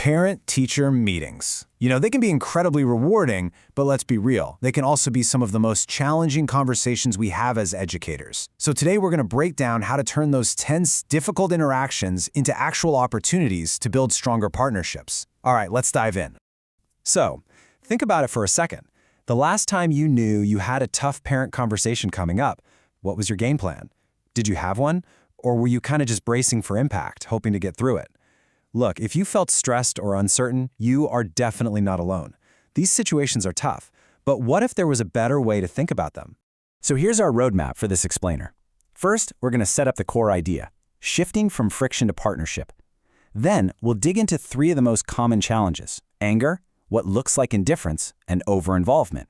Parent-teacher meetings. They can be incredibly rewarding, but let's be real, they can also be some of the most challenging conversations we have as educators. So today we're going to break down how to turn those tense, difficult interactions into actual opportunities to build stronger partnerships. All right, let's dive in. So, think about it for a second. The last time you knew you had a tough parent conversation coming up, what was your game plan? Did you have one? Or were you kind of just bracing for impact, hoping to get through it? Look, if you felt stressed or uncertain, you are definitely not alone. These situations are tough, but what if there was a better way to think about them? So here's our roadmap for this explainer. First, we're going to set up the core idea, shifting from friction to partnership. Then, we'll dig into 3 of the most common challenges: anger, what looks like indifference, and over-involvement.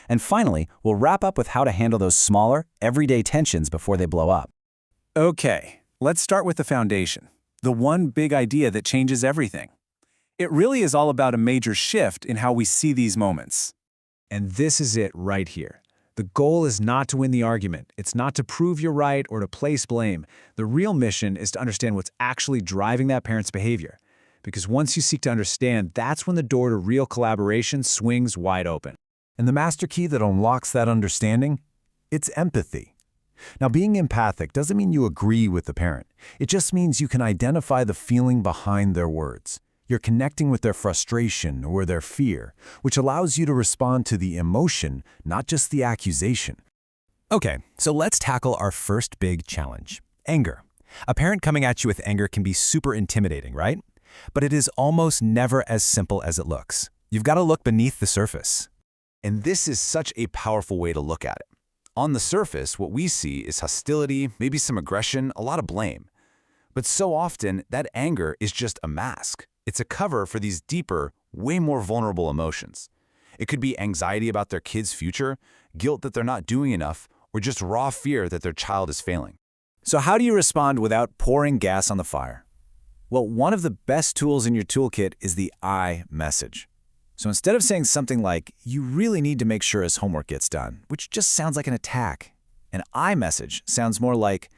And finally, we'll wrap up with how to handle those smaller, everyday tensions before they blow up. Okay, let's start with the foundation. The one big idea that changes everything. It really is all about a major shift in how we see these moments. And this is it right here. The goal is not to win the argument. It's not to prove you're right or to place blame. The real mission is to understand what's actually driving that parent's behavior. Because once you seek to understand, that's when the door to real collaboration swings wide open. And the master key that unlocks that understanding? It's empathy. Now, being empathic doesn't mean you agree with the parent. It just means you can identify the feeling behind their words. You're connecting with their frustration or their fear, which allows you to respond to the emotion, not just the accusation. Okay, so let's tackle our first big challenge, anger. A parent coming at you with anger can be super intimidating, right? But it is almost never as simple as it looks. You've got to look beneath the surface. And this is such a powerful way to look at it. On the surface, what we see is hostility, maybe some aggression, a lot of blame. But so often, that anger is just a mask. It's a cover for these deeper, way more vulnerable emotions. It could be anxiety about their kid's future, guilt that they're not doing enough, or just raw fear that their child is failing. So how do you respond without pouring gas on the fire? Well, one of the best tools in your toolkit is the I message. So instead of saying something like, "You really need to make sure his homework gets done," which just sounds like an attack, an I message sounds more like,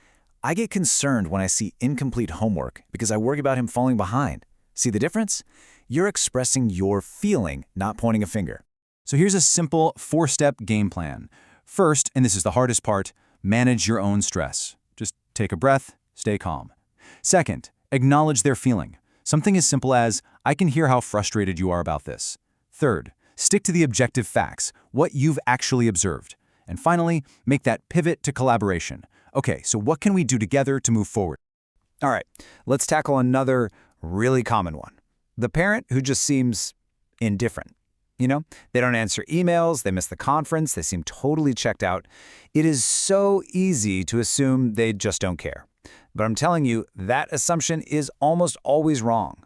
"I get concerned when I see incomplete homework because I worry about him falling behind." See the difference? You're expressing your feeling, not pointing a finger. So here's a simple 4-step game plan. First, and this is the hardest part, manage your own stress. Just take a breath, stay calm. Second, acknowledge their feeling. Something as simple as, "I can hear how frustrated you are about this." Third, stick to the objective facts, what you've actually observed. And finally, make that pivot to collaboration. Okay, so what can we do together to move forward? All right, let's tackle another really common one. The parent who just seems indifferent. They don't answer emails, they miss the conference, they seem totally checked out. It is so easy to assume they just don't care. But I'm telling you, that assumption is almost always wrong.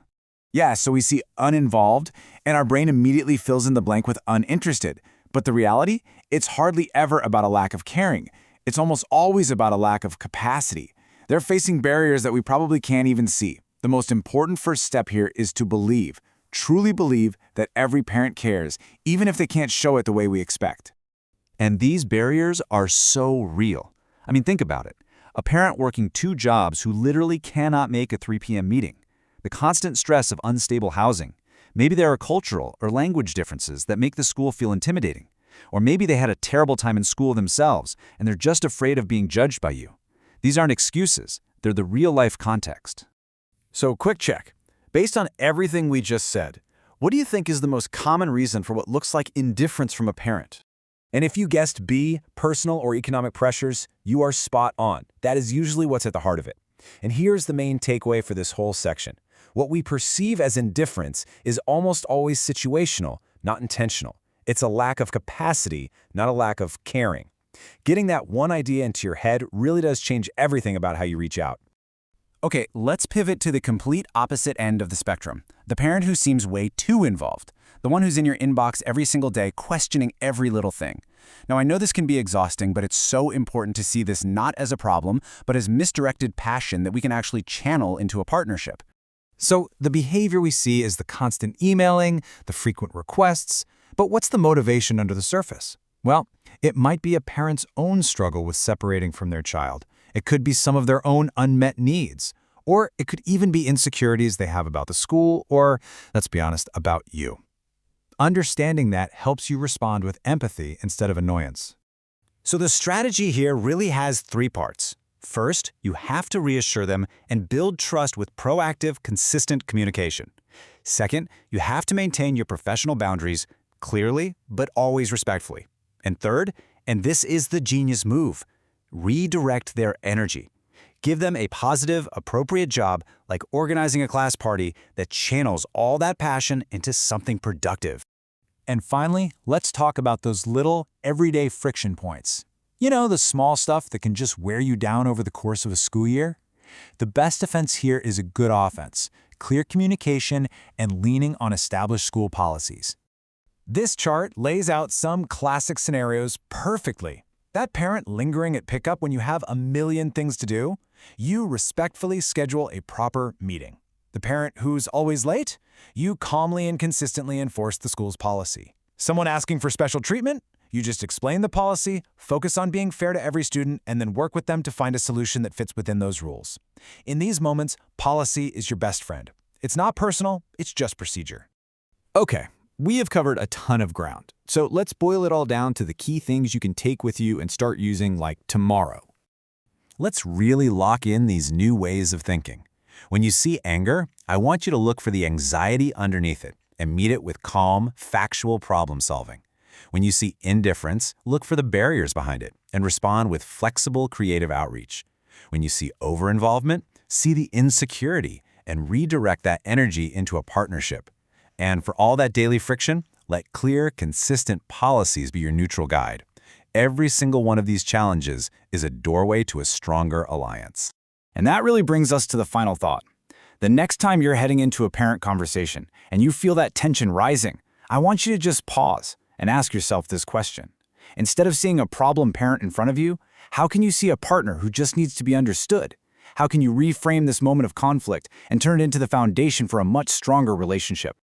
Yeah, so we see uninvolved, and our brain immediately fills in the blank with uninterested. But the reality? It's hardly ever about a lack of caring. It's almost always about a lack of capacity. They're facing barriers that we probably can't even see. The most important first step here is to believe, truly believe that every parent cares, even if they can't show it the way we expect. And these barriers are so real. I mean, think about it. A parent working 2 jobs who literally cannot make a 3 p.m. meeting. The constant stress of unstable housing. Maybe there are cultural or language differences that make the school feel intimidating. Or maybe they had a terrible time in school themselves and they're just afraid of being judged by you. These aren't excuses, they're the real-life context. So, quick check. Based on everything we just said, what do you think is the most common reason for what looks like indifference from a parent? And if you guessed B, personal or economic pressures, you are spot on. That is usually what's at the heart of it. And here's the main takeaway for this whole section. What we perceive as indifference is almost always situational, not intentional. It's a lack of capacity, not a lack of caring. Getting that one idea into your head really does change everything about how you reach out. Okay, let's pivot to the complete opposite end of the spectrum. The parent who seems way too involved. The one who's in your inbox every single day questioning every little thing. Now, I know this can be exhausting, but it's so important to see this not as a problem, but as misdirected passion that we can actually channel into a partnership. So the behavior we see is the constant emailing, the frequent requests, but what's the motivation under the surface? Well, it might be a parent's own struggle with separating from their child. It could be some of their own unmet needs, Or it could even be insecurities they have about the school or, let's be honest, about you. Understanding that helps you respond with empathy instead of annoyance. So the strategy here really has 3 parts. First, you have to reassure them and build trust with proactive, consistent communication. Second, you have to maintain your professional boundaries clearly, but always respectfully. And third, and this is the genius move, redirect their energy. Give them a positive, appropriate job like organizing a class party that channels all that passion into something productive. And finally, let's talk about those little, everyday friction points. You know, the small stuff that can just wear you down over the course of a school year? The best defense here is a good offense, clear communication, and leaning on established school policies. This chart lays out some classic scenarios perfectly. That parent lingering at pickup when you have a million things to do? You respectfully schedule a proper meeting. The parent who's always late? You calmly and consistently enforce the school's policy. Someone asking for special treatment? You just explain the policy, focus on being fair to every student, and then work with them to find a solution that fits within those rules. In these moments, policy is your best friend. It's not personal, it's just procedure. Okay, we have covered a ton of ground, so let's boil it all down to the key things you can take with you and start using like tomorrow. Let's really lock in these new ways of thinking. When you see anger, I want you to look for the anxiety underneath it and meet it with calm, factual problem solving. When you see indifference, look for the barriers behind it and respond with flexible, creative outreach. When you see over-involvement, see the insecurity and redirect that energy into a partnership. And for all that daily friction, let clear, consistent policies be your neutral guide. Every single one of these challenges is a doorway to a stronger alliance. And that really brings us to the final thought. The next time you're heading into a parent conversation and you feel that tension rising, I want you to just pause and ask yourself this question. Instead of seeing a problem parent in front of you, how can you see a partner who just needs to be understood? How can you reframe this moment of conflict and turn it into the foundation for a much stronger relationship?